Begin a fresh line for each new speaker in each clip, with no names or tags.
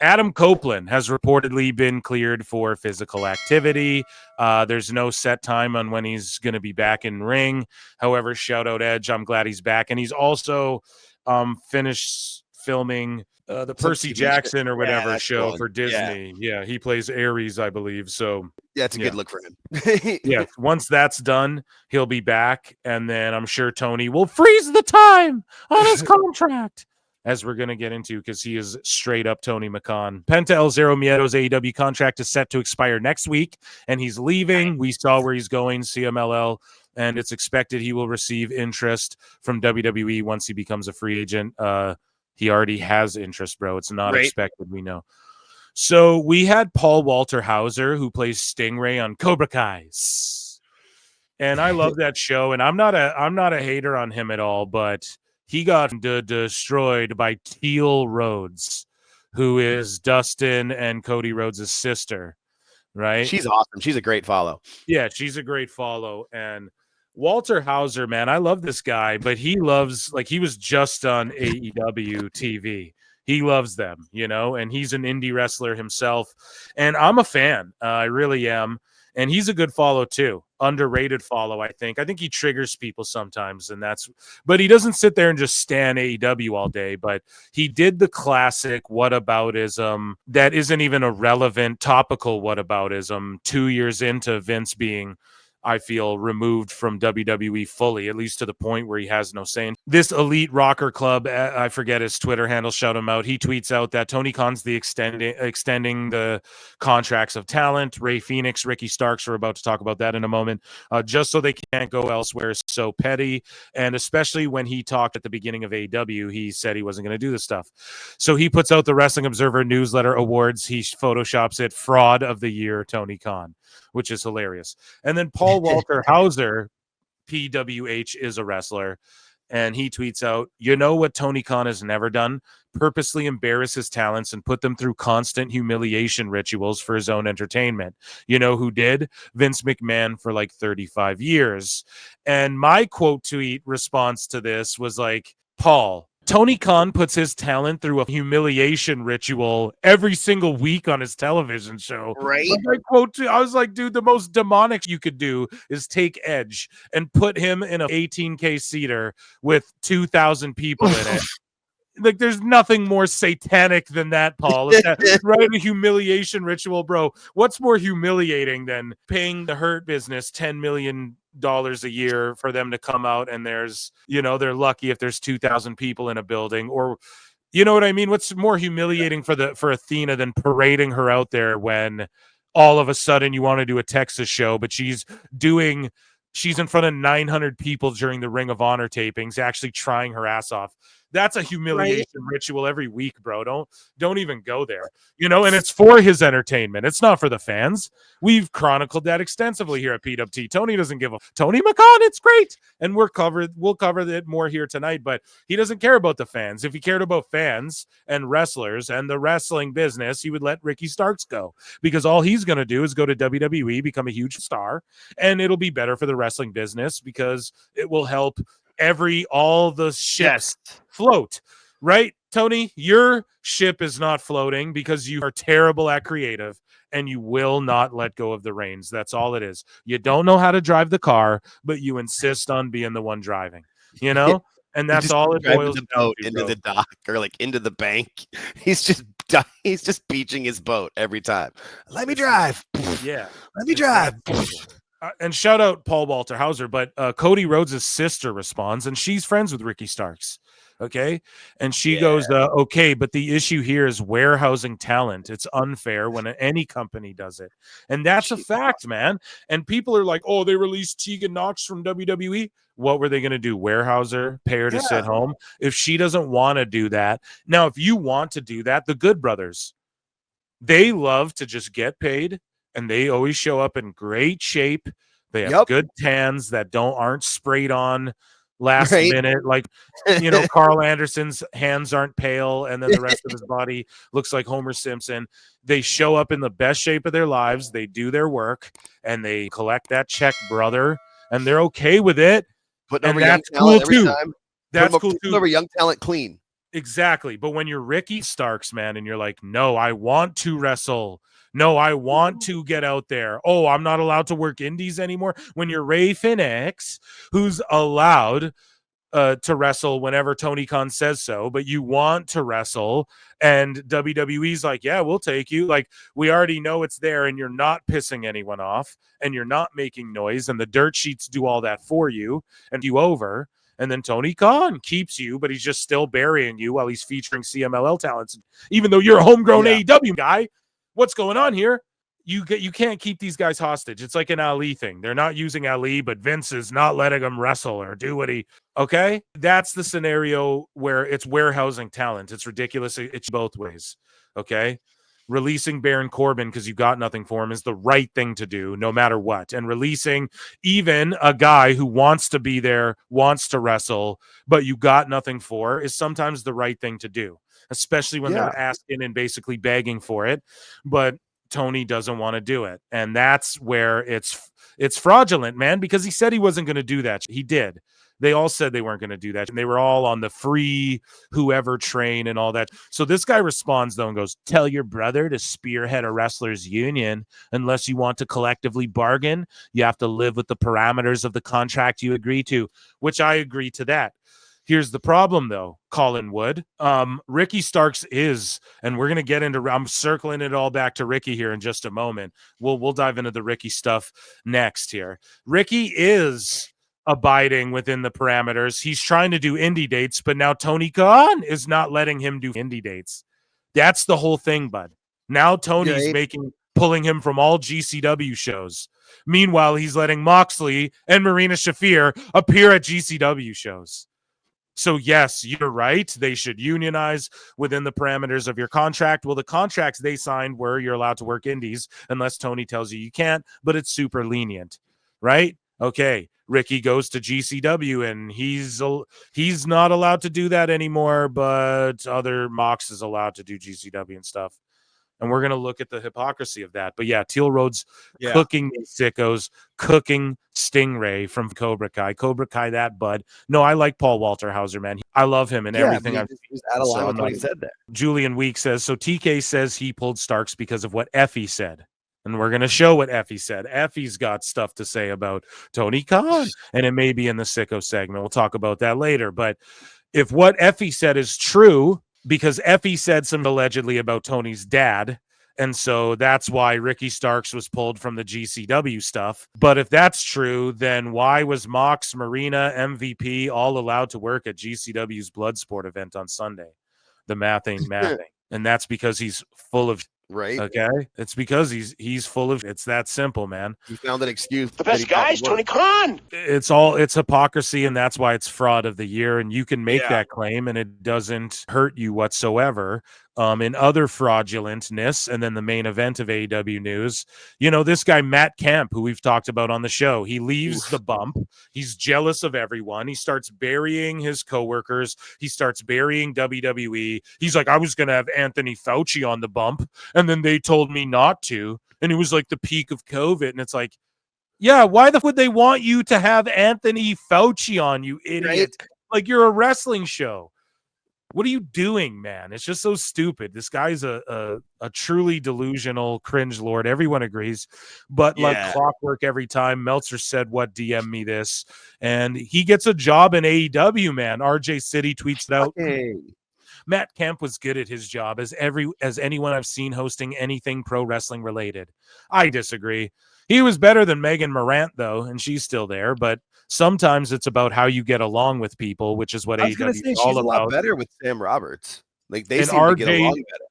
Adam Copeland has reportedly been cleared for physical activity. There's no set time on when he's going to be back in ring. However, shout out Edge. I'm glad he's back. And he's also finished filming the Percy Jackson or whatever show for Disney. Yeah, he plays Ares, I believe. So
it's a good look for him.
Yeah, once that's done, he'll be back. And then I'm sure Tony will freeze the time on his contract, as we're going to get into, because he is straight up Tony McCon. Penta El Zero Mieto's AEW contract is set to expire next week, and he's leaving. We saw where he's going, CMLL, and it's expected he will receive interest from WWE once he becomes a free agent. He already has interest, bro. It's not expected, we know. So we had Paul Walter Hauser, who plays Stingray on Cobra Kai. And I love that show, and I'm not a hater on him at all, but he got destroyed by Teal Rhodes, who is Dustin and Cody Rhodes' sister, right?
She's awesome. She's a great follow.
Yeah, she's a great follow. And Walter Hauser, man, I love this guy, but he loves, like, he was just on AEW TV. He loves them, you know, and he's an indie wrestler himself. And I'm a fan. I really am. And he's a good follow too. Underrated follow, I think. I think he triggers people sometimes, but he doesn't sit there and just stan AEW all day. But he did the classic whataboutism that isn't even a relevant topical whataboutism 2 years into Vince being, I feel, removed from WWE fully, at least to the point where he has no say. This Elite Rocker Club, I forget his Twitter handle, shout him out. He tweets out that Tony Khan's extending the contracts of talent. Rey Fenix, Ricky Starks, we're about to talk about that in a moment, just so they can't go elsewhere. So petty. And especially when he talked at the beginning of AEW, he said he wasn't going to do this stuff. So he puts out the Wrestling Observer newsletter awards. He photoshops it Fraud of the Year, Tony Khan, which is hilarious. And then Paul Walter Hauser, PWH, is a wrestler, and he tweets out, you know what Tony Khan has never done? Purposely embarrass his talents and put them through constant humiliation rituals for his own entertainment. You know who did? Vince McMahon for like 35 years. And my quote tweet response to this was like, Paul, Tony Khan puts his talent through a humiliation ritual every single week on his television show.
Right.
I was like, dude, the most demonic you could do is take Edge and put him in a 18K seater with 2,000 people in it. Like, there's nothing more satanic than that, Paul. Right? A humiliation ritual, bro. What's more humiliating than paying the Hurt Business $10 million a year for them to come out, and there's, you know, they're lucky if there's 2,000 people in a building, or, you know what I mean? What's more humiliating for Athena than parading her out there when all of a sudden you want to do a Texas show, but she's in front of 900 people during the Ring of Honor tapings, actually trying her ass off. That's a humiliation ritual every week, bro. Don't even go there, you know, and it's for his entertainment. It's not for the fans. We've chronicled that extensively here at PWT. Tony doesn't give a Tony McCon. It's great. And we'll cover it more here tonight, but he doesn't care about the fans. If he cared about fans and wrestlers and the wrestling business, he would let Ricky Starks go, because all he's going to do is go to WWE, become a huge star, and it'll be better for the wrestling business because it will help all the ships float, right? Tony, your ship is not floating because you are terrible at creative and you will not let go of the reins. That's all it is. You don't know how to drive the car, but you insist on being the one driving, you know? And that's all it boils down to,
into the dock or like into the bank. He's just beaching his boat every time. Let me drive.
Yeah.
Let me drive.
And shout out Paul Walter Hauser, but Cody Rhodes' sister responds, and she's friends with Ricky Starks. Okay. And she goes, okay, but the issue here is warehousing talent. It's unfair when any company does it. And that's a fact, man. And people are like, oh, they released Tegan Knox from WWE. What were they going to do? Warehouse her, pay her to sit home? If she doesn't want to do that. Now, if you want to do that, the Good Brothers, they love to just get paid. And they always show up in great shape. They have good tans that aren't sprayed on last minute. Like, you know, Carl Anderson's hands aren't pale, and then the rest of his body looks like Homer Simpson. They show up in the best shape of their lives. They do their work, and they collect that check, brother. And they're okay with it.
Putting over young talent every time.
That's cool too.
Over young talent clean.
Exactly. But when you're Ricky Starks, man, and you're like, no, I want to wrestle. No, I want to get out there. Oh, I'm not allowed to work indies anymore. When you're Rey Fenix, who's allowed to wrestle whenever Tony Khan says so, but you want to wrestle, and WWE's like, yeah, we'll take you. Like, we already know it's there, and you're not pissing anyone off, and you're not making noise, and the dirt sheets do all that for you and you over. And then Tony Khan keeps you, but he's just still burying you while he's featuring CMLL talents. Even though you're a homegrown AEW guy, what's going on here? You can't keep these guys hostage. It's like an Ali thing. They're not using Ali, but Vince is not letting him wrestle or do what he. Okay, that's the scenario where it's warehousing talent. It's ridiculous. It's both ways. Okay. Releasing Baron Corbin because you got nothing for him is the right thing to do no matter what. And releasing even a guy who wants to be there, wants to wrestle, but you got nothing for is sometimes the right thing to do, especially when they're asking and basically begging for it. But Tony doesn't want to do it. And that's where it's fraudulent, man, because he said he wasn't going to do that. He did. They all said they weren't going to do that. And they were all on the free whoever train and all that. So this guy responds, though, and goes, tell your brother to spearhead a wrestlers union. Unless you want to collectively bargain, you have to live with the parameters of the contract you agree to, which I agree to that. Here's the problem, though, Colin Wood. Ricky Starks is, and we're going to get into, I'm circling it all back to Ricky here in just a moment. We'll dive into the Ricky stuff next here. Ricky is abiding within the parameters. He's trying to do indie dates, but now Tony Khan is not letting him do indie dates. That's the whole thing, bud. Now Tony's pulling him from all GCW shows. Meanwhile, he's letting Moxley and Marina Shafir appear at GCW shows. So, yes, you're right. They should unionize within the parameters of your contract. Well, the contracts they signed were you're allowed to work indies unless Tony tells you can't, but it's super lenient, right? Okay, Ricky goes to GCW, and he's not allowed to do that anymore, but other Mox is allowed to do GCW and stuff. And we're going to look at the hypocrisy of that. But yeah, Teal Rhodes cooking these sickos, cooking Stingray from Cobra Kai. Cobra Kai, that bud. No, I like Paul Walter Hauser, man. I love him and everything.
I've out of line with what he said there.
Julian Week says, so TK says he pulled Starks because of what Effie said. And we're going to show what Effie said. Effie's got stuff to say about Tony Khan. And it may be in the sicko segment. We'll talk about that later. But if what Effie said is true, because Effie said some allegedly about Tony's dad, and so that's why Ricky Starks was pulled from the GCW stuff. But if that's true, then why was Mox, Marina, MVP all allowed to work at GCW's Bloodsport event on Sunday? The math ain't mathing. And that's because he's full of
right.
Okay. It's because he's full of, it's that simple, man.
He found an excuse.
The best guy is Tony Khan.
It's hypocrisy, and that's why it's fraud of the year. And you can make that claim, and it doesn't hurt you whatsoever. In other fraudulentness, and then the main event of AEW news, this guy, Matt Kemp, who we've talked about on the show, he leaves the bump. He's jealous of everyone. He starts burying his coworkers. He starts burying WWE. He's like, I was going to have Anthony Fauci on the bump, and then they told me not to. And it was like the peak of COVID. And it's like, yeah, why the would they want you to have Anthony Fauci on, you idiot? Right? Like, you're a wrestling show. What are you doing, man? It's just so stupid. This guy's a truly delusional cringe lord. Everyone agrees. But like clockwork every time, Meltzer said, what, DM me this. And he gets a job in AEW, man. RJ City tweets it out.
Hey.
Matt Kemp was good at his job as anyone I've seen hosting anything pro wrestling related. I disagree. He was better than Megan Morant, though, and she's still there. But sometimes it's about how you get along with people, which is what AEW is all about.
A lot better with Sam Roberts. Like, they seem to get along better.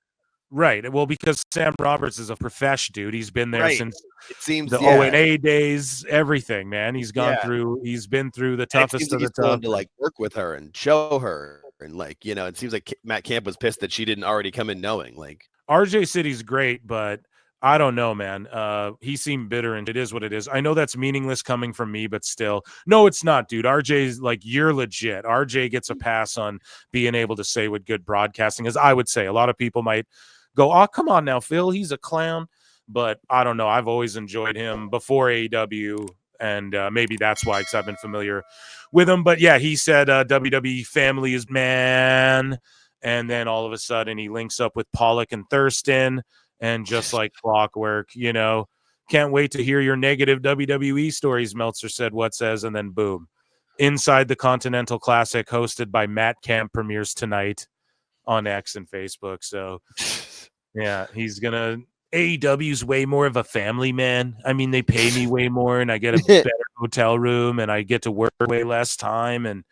Right. Well, because Sam Roberts is a profesh, dude. He's been there since
it seems
the O&A days, everything, man. He's gone through. He's been through the toughest of the tough.
To like work with her and show her, and like, it seems like Matt Camp was pissed that she didn't already come in knowing. Like,
RJ City's great, but I don't know, man. He seemed bitter, and it is what it is. I know that's meaningless coming from me, but still. No, it's not, dude. RJ's like, you're legit. RJ gets a pass on being able to say what good broadcasting is. I would say a lot of people might go, oh, come on now, Phil. He's a clown. But I don't know. I've always enjoyed him before AEW, and maybe that's why, because I've been familiar with him. But yeah, he said WWE family is man. And then all of a sudden he links up with Pollock and Thurston, and just like clockwork, can't wait to hear your negative WWE stories, Meltzer said, What Says, and then boom. Inside the Continental Classic hosted by Matt Camp premieres tonight on X and Facebook. So yeah, he's gonna AEW's way more of a family, man. I mean, they pay me way more and I get a better hotel room and I get to work way less time,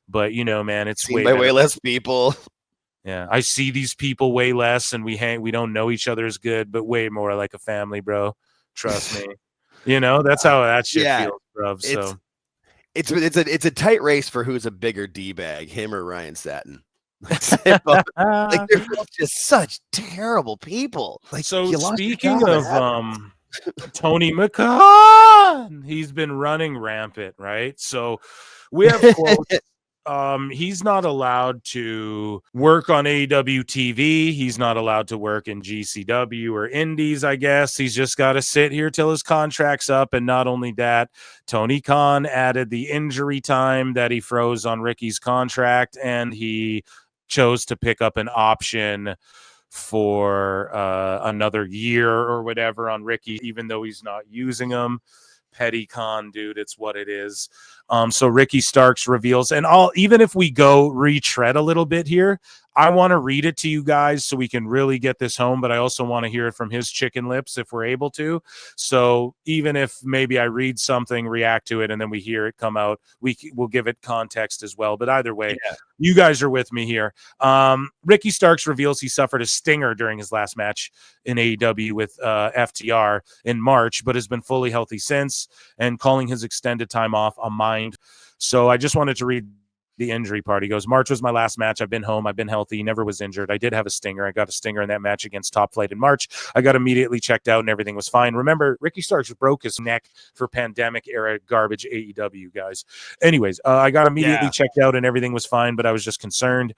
but man, it's
seen by way less people.
Yeah, I see these people way less, and we don't know each other as good, but way more like a family, bro. Trust me. That's how that shit feels, bro. So
it's a tight race for who's a bigger D-bag, him or Ryan Satin. They're both just such terrible people.
So speaking of Tony McCann, he's been running rampant, right? So we have quotes. He's not allowed to work on AEW TV. He's not allowed to work in GCW or Indies, I guess. He's just got to sit here till his contract's up. And not only that, Tony Khan added the injury time that he froze on Ricky's contract, and he chose to pick up an option for another year or whatever on Ricky, even though he's not using them. Petty Con, dude, it's what it is. So Ricky Starks reveals, and even if we go retread a little bit here, I want to read it to you guys so we can really get this home, but I also want to hear it from his chicken lips if we're able to. So even if maybe I read something, react to it, and then we hear it come out, we'll give it context as well. But either way, you guys are with me here. Ricky Starks reveals he suffered a stinger during his last match in AEW with FTR in March, but has been fully healthy since, and calling his extended time off a mind. So I just wanted to read the injury part. He goes, March was my last match. I've been home. I've been healthy. Never was injured. I did have a stinger. I got a stinger in that match against Top Flight in March. I got immediately checked out and everything was fine. Remember, Ricky Starks broke his neck for pandemic era garbage AEW, guys. Anyways, I got immediately checked out and everything was fine, but I was just concerned.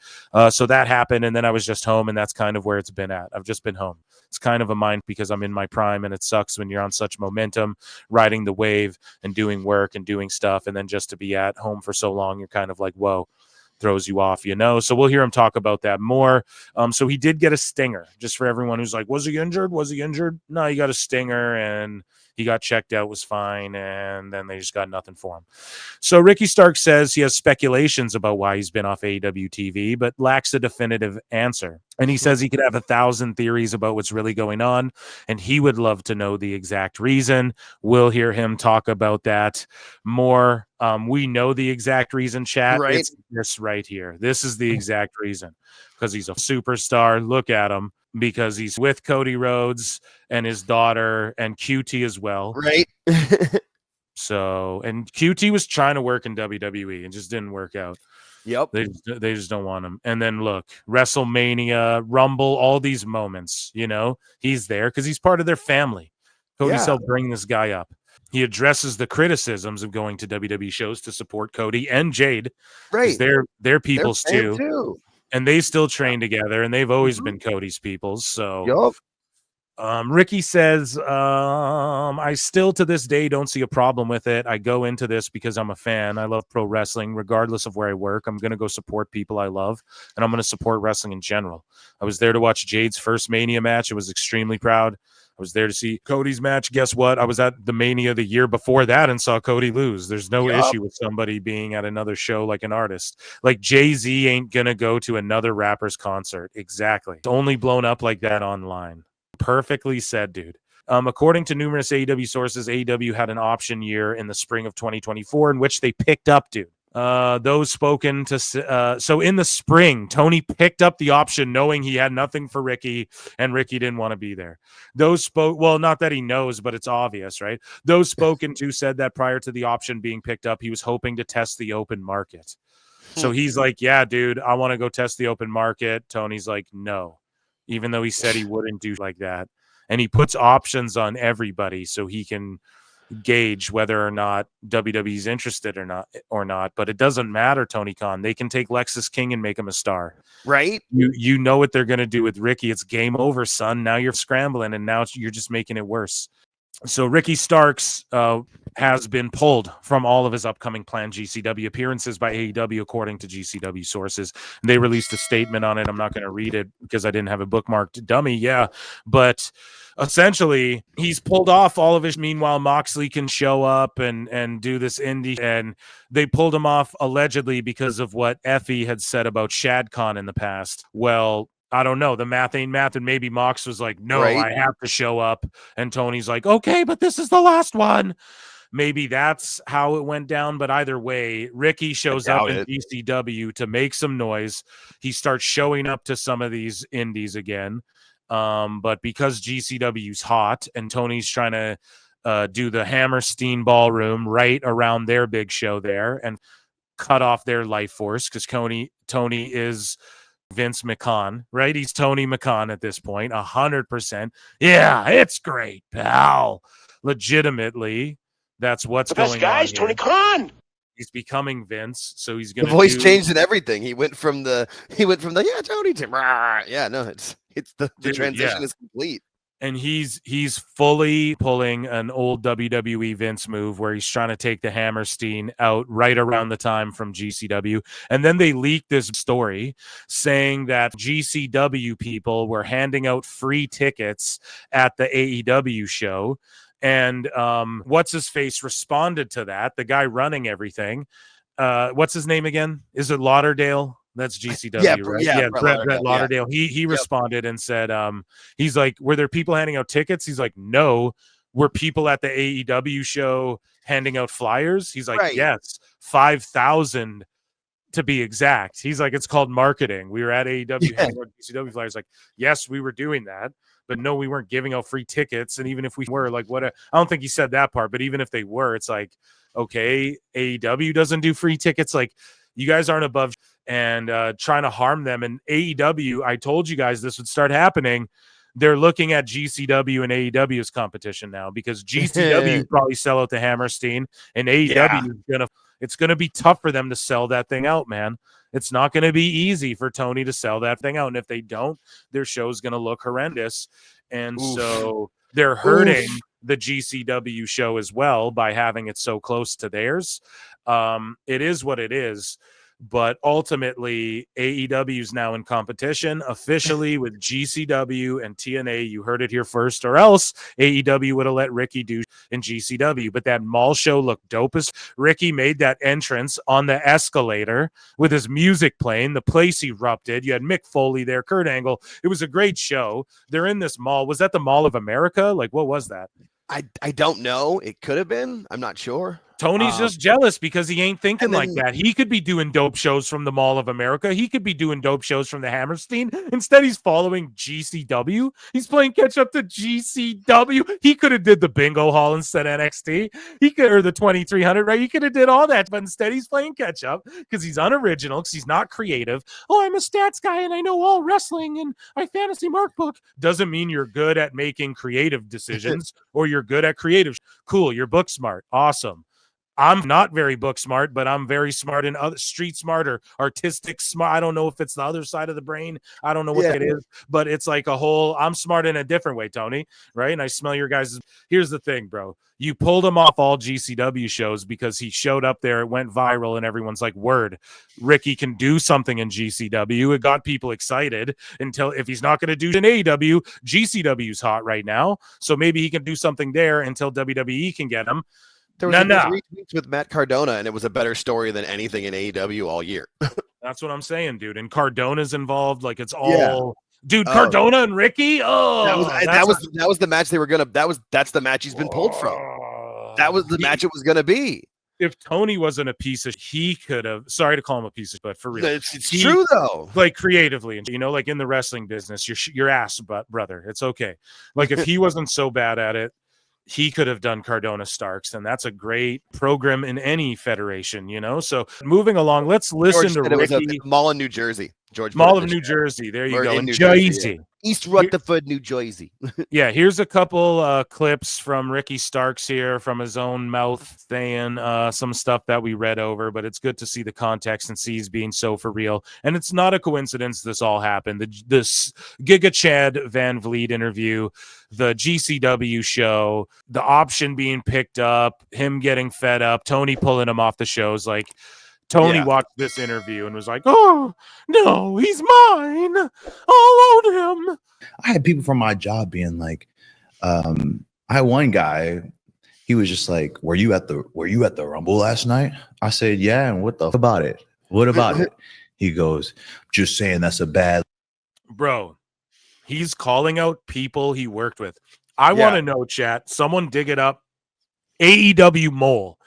So that happened, and then I was just home, and that's kind of where it's been at. I've just been home. It's kind of a mind because I'm in my prime, and it sucks when you're on such momentum, riding the wave and doing work and doing stuff, and then just to be at home for so long, you're kind of like, whoa. Throws you off, so we'll hear him talk about that more. So he did get a stinger, just for everyone who's like, was he injured? No, he got a stinger and he got checked out, was fine, and then they just got nothing for him. So Ricky Stark says he has speculations about why he's been off AEW TV, but lacks a definitive answer. And he says he could have 1,000 theories about what's really going on, and he would love to know the exact reason. We'll hear him talk about that more. We know the exact reason, chat. Right. It's this right here. This is the exact reason, because he's a superstar. Look at him. Because he's with Cody Rhodes and his daughter and QT as well.
Right.
So, and QT was trying to work in WWE and just didn't work out.
Yep.
They just don't want him. And then look, WrestleMania, Rumble, all these moments, he's there because he's part of their family. Cody's helped bring this guy up. He addresses the criticisms of going to WWE shows to support Cody and Jade. Right. They're peoples too. And they still train together, and they've always been Cody's peoples. So, Ricky says, I still to this day don't see a problem with it. I go into this because I'm a fan. I love pro wrestling, regardless of where I work. I'm going to go support people I love, and I'm going to support wrestling in general. I was there to watch Jade's first Mania match. I was extremely proud. I was there to see Cody's match. Guess what? I was at the Mania the year before that and saw Cody lose. There's no issue with somebody being at another show like an artist. Like Jay-Z ain't going to go to another rapper's concert. Exactly. It's only blown up like that online. Perfectly said, dude. According to numerous AEW sources, AEW had an option year in the spring of 2024 in which they picked up, dude. Those spoken to so in the spring, Tony picked up the option knowing he had nothing for Ricky, and Ricky didn't want to be there. Those not that he knows, but it's obvious, right? Those spoken to said that prior to the option being picked up, he was hoping to test the open market. So he's like, yeah, dude, I want to go test the open market. Tony's like, no, even though he said he wouldn't do like that. And he puts options on everybody so he can gauge whether or not WWE's interested or not, but it doesn't matter, Tony Khan. They can take Lexus King and make him a star, right? You know what they're going to do with Ricky. It's game over, son. Now you're scrambling, and now you're just making it worse. So Ricky Starks has been pulled from all of his upcoming planned GCW appearances by AEW, according to GCW sources. They released a statement on it. I'm not going to read it because I didn't have a bookmarked dummy. Yeah, but essentially he's pulled off all of his. Meanwhile, Moxley can show up and do this indie, and they pulled him off allegedly because of what Effie had said about ShadCon in the past. Well, I don't know. The math ain't math. And maybe Mox was like, no,
Right.
I have to show up. And Tony's like, okay, but this is the last one. Maybe that's how it went down. But either way, Ricky shows up in GCW to make some noise. He starts showing up to some of these indies again. But because GCW's hot and Tony's trying to do the Hammerstein Ballroom right around their big show there and cut off their life force, because Tony is Vince McMahon, right? He's Tony McMahon at this point, 100%. Yeah, it's great, pal. Legitimately, that's what's
The
going
best guy
on
is
here.
Tony Khan.
He's becoming Vince, so he's going
The
to
voice changed and everything. He went from the yeah, Tony to yeah, no, it's the transition is complete.
And he's fully pulling an old WWE Vince move where he's trying to take the Hammerstein out right around the time from GCW. And then they leaked this story saying that GCW people were handing out free tickets at the AEW show. And what's his face responded to that? The guy running everything. What's his name again? Is it Lauderdale? That's GCW,
Yeah,
right?
yeah,
Brett Lauderdale. He responded and said, he's like, were there people handing out tickets? He's like, no. Were people at the AEW show handing out flyers? He's like, yes, 5,000 to be exact. He's like, it's called marketing. We were at AEW handing out GCW flyers. Like, yes, we were doing that. But no, we weren't giving out free tickets. And even if we were, like, I don't think he said that part, but even if they were, it's like, okay, AEW doesn't do free tickets. Like, you guys aren't above and trying to harm them. And AEW, I told you guys this would start happening. They're looking at GCW and AEW as competition now, because GCW probably sell out the Hammerstein, and AEW it's gonna be tough for them to sell that thing out, man. It's not going to be easy for Tony to sell that thing out. And if they don't, their show's going to look horrendous. And so they're hurting the GCW show as well by having it so close to theirs. It is what it is. But ultimately, AEW is now in competition officially with GCW and TNA. You heard it here first, or else AEW would have let Ricky do in GCW. But that mall show looked dope as Ricky made that entrance on the escalator with his music playing. The place erupted. You had Mick Foley there, Kurt Angle. It was a great show. They're in this mall. Was that the Mall of America? Like, what was that?
I don't know. It could have been. I'm not sure.
Tony's just jealous because he ain't thinking like that. He could be doing dope shows from the Mall of America. He could be doing dope shows from the Hammerstein. Instead, he's following GCW. He's playing catch up to GCW. He could have did the bingo hall instead of NXT. He could, or the 2300, right? He could have did all that, but instead he's playing catch up because he's unoriginal, because he's not creative. Oh, I'm a stats guy and I know all wrestling and I fantasy mark book. Doesn't mean you're good at making creative decisions or you're good at creative. Cool, you're book smart. Awesome. I'm not very book smart, but I'm very smart in other street smart or artistic smart. I don't know if it's the other side of the brain. I don't know what it is, but it's like a whole, I'm smart in a different way, Tony, right? And I smell your guys'. Here's the thing, bro. You pulled him off all GCW shows because he showed up there. It went viral and everyone's like, word, Ricky can do something in GCW. It got people excited until if he's not going to do it in AEW, GCW's hot right now. So maybe he can do something there until WWE can get him.
There was retweets with Matt Cardona, and it was a better story than anything in AEW all year.
That's what I'm saying, dude. And Cardona's involved. Like, it's all, dude. Cardona and Ricky. Oh,
that was the match they were gonna. That's the match he's been pulled from. That was the match it was gonna be.
If Tony wasn't a piece of, he could have. Sorry to call him a piece of, but for real,
it's true though.
Like creatively, and like in the wrestling business, your ass, but brother, it's okay. Like if he wasn't so bad at it, he could have done Cardona Starks, and that's a great program in any federation, So moving along, let's listen to Ricky.
It was a mall in New Jersey. George
Mall
put
of
in the
New
chat.
Jersey. There you
Or
go.
in
In
New Jersey,
Jersey.
East Rutherford, New Jersey.
Yeah, here's a couple clips from Ricky Starks here from his own mouth saying some stuff that we read over, but it's good to see the context and see he's being so for real. And it's not a coincidence this all happened. This Giga Chad Van Vliet interview, the GCW show, the option being picked up, him getting fed up, Tony pulling him off the shows. Like, Tony watched this interview and was like, oh, no, he's mine. I'll own him.
I had people from my job being like, I had one guy, he was just like, were you at the Rumble last night? I said, yeah, and what the f about it? What about it? He goes, just saying that's a bad.
Bro, he's calling out people he worked with. I want to know, chat, someone dig it up. AEW Mole.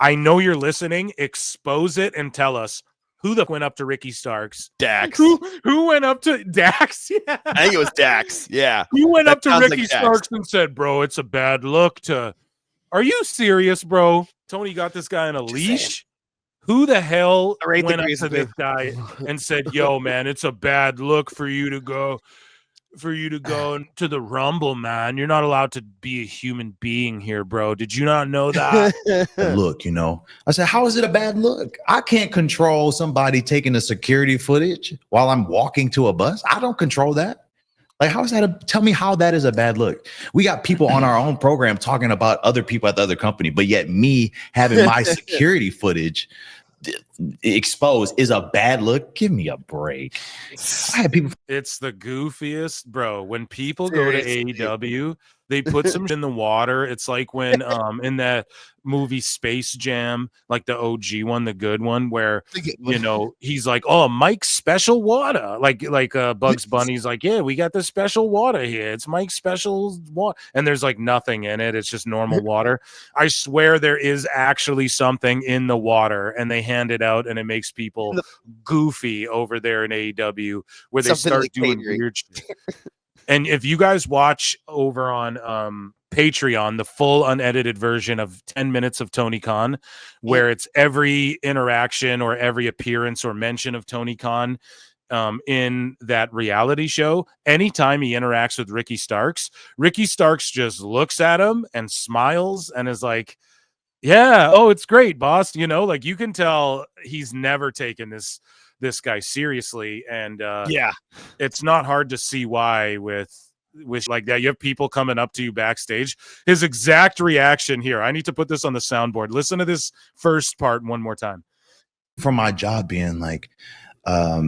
I know you're listening. Expose it and tell us who the went up to Ricky Starks.
Dax.
Who went up to Dax? Yeah.
I think it was Dax. Yeah.
Who went
That
up to
sounds
Ricky
like Dax.
Starks and said, bro, it's a bad look to. Are you serious, bro? Tony got this guy on a leash. Who the hell
rate the
went up
grease
to
of
this
it.
guy and said, yo, man, it's a bad look for you to go into the Rumble, man. You're not allowed to be a human being here, bro. Did you not know that?
Look, I said, how is it a bad look? I can't control somebody taking the security footage while I'm walking to a bus. I don't control that. Like, how is that? Tell me how that is a bad look. We got people on our own program talking about other people at the other company, but yet me having my security footage exposed is a bad look. Give me a break. I had people.
It's the goofiest, bro. When people go to AEW, they put some in the water. It's like when in that movie Space Jam, like the OG one, the good one, where he's like, oh, Mike's special water. Like Bugs Bunny's like, yeah, we got the special water here. It's Mike's special water. And there's like nothing in it. It's just normal water. I swear there is actually something in the water, and they hand it out, and it makes people goofy over there in AEW where they start doing weird shit. And if you guys watch over on Patreon, the full unedited version of 10 minutes of Tony Khan, where it's every interaction or every appearance or mention of Tony Khan in that reality show, anytime he interacts with Ricky Starks just looks at him and smiles and is like, yeah, oh, it's great, boss. Like, you can tell he's never taken this guy seriously, and it's not hard to see why with like that. You have people coming up to you backstage. His exact reaction here, I need to put this on the soundboard. Listen to this first part one more time.
From my job being like, I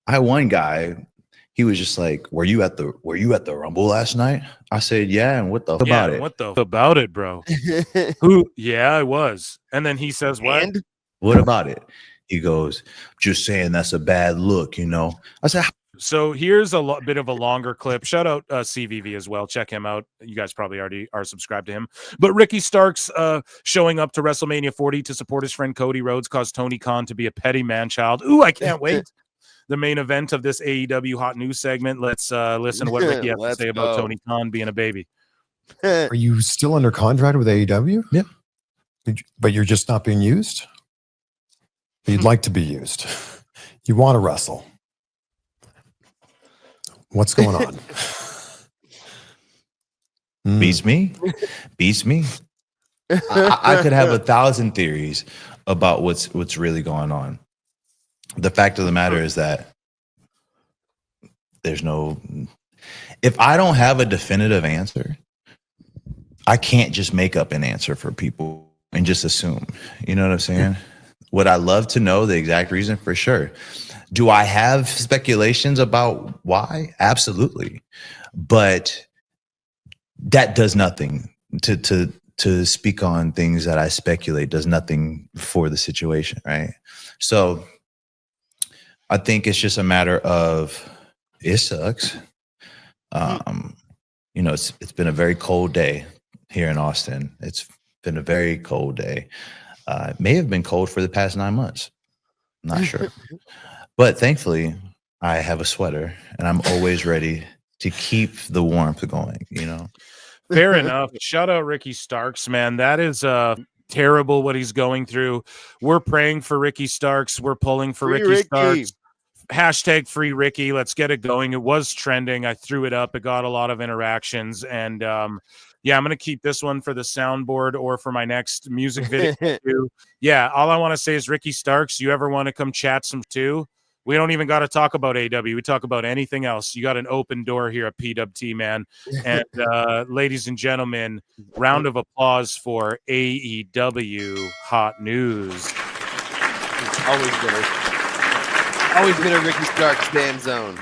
had one guy, he was just like, were you at the Rumble last night? I said, yeah, and what the about it?
What the about it, bro? Who? Yeah, I was. And then he says, what?
What about it? He goes, just saying that's a bad look, I said,
so here's a bit of a longer clip. Shout out CVV as well. Check him out. You guys probably already are subscribed to him. But Ricky Starks showing up to WrestleMania 40 to support his friend Cody Rhodes caused Tony Khan to be a petty man-child. Ooh, I can't wait. The main event of this AEW Hot News segment. Let's listen to what Ricky has to say about Tony Khan being a baby.
Are you still under contract with AEW?
Yeah.
But you're just not being used? You'd like to be used. You want to wrestle. What's going on?
Beats me. I could have 1,000 theories about what's really going on. The fact of the matter is that if I don't have a definitive answer, I can't just make up an answer for people and just assume. You know what I'm saying? Would I love to know the exact reason? For sure. Do I have speculations about why? Absolutely. But that does nothing to speak on things that I speculate does nothing for the situation, right? So I think it's just a matter of it sucks. It's been a very cold day here in Austin. It's been a very cold day. It may have been cold for the past 9 months. I'm not sure. But thankfully, I have a sweater, and I'm always ready to keep the warmth going,
Fair enough. Shout out Ricky Starks, man. That is terrible what he's going through. We're praying for Ricky Starks. We're pulling for Ricky Starks. hashtag free Ricky. Let's get it going. It was trending. I threw it up. It got a lot of interactions. And yeah, I'm going to keep this one for the soundboard or for my next music video. Too. Yeah, all I want to say is Ricky Starks, you ever want to come chat some too? We don't even got to talk about AW. We talk about anything else. You got an open door here at PWT, man. And ladies and gentlemen, round of applause for AEW Hot News.
Always been a Ricky Starks fan zone.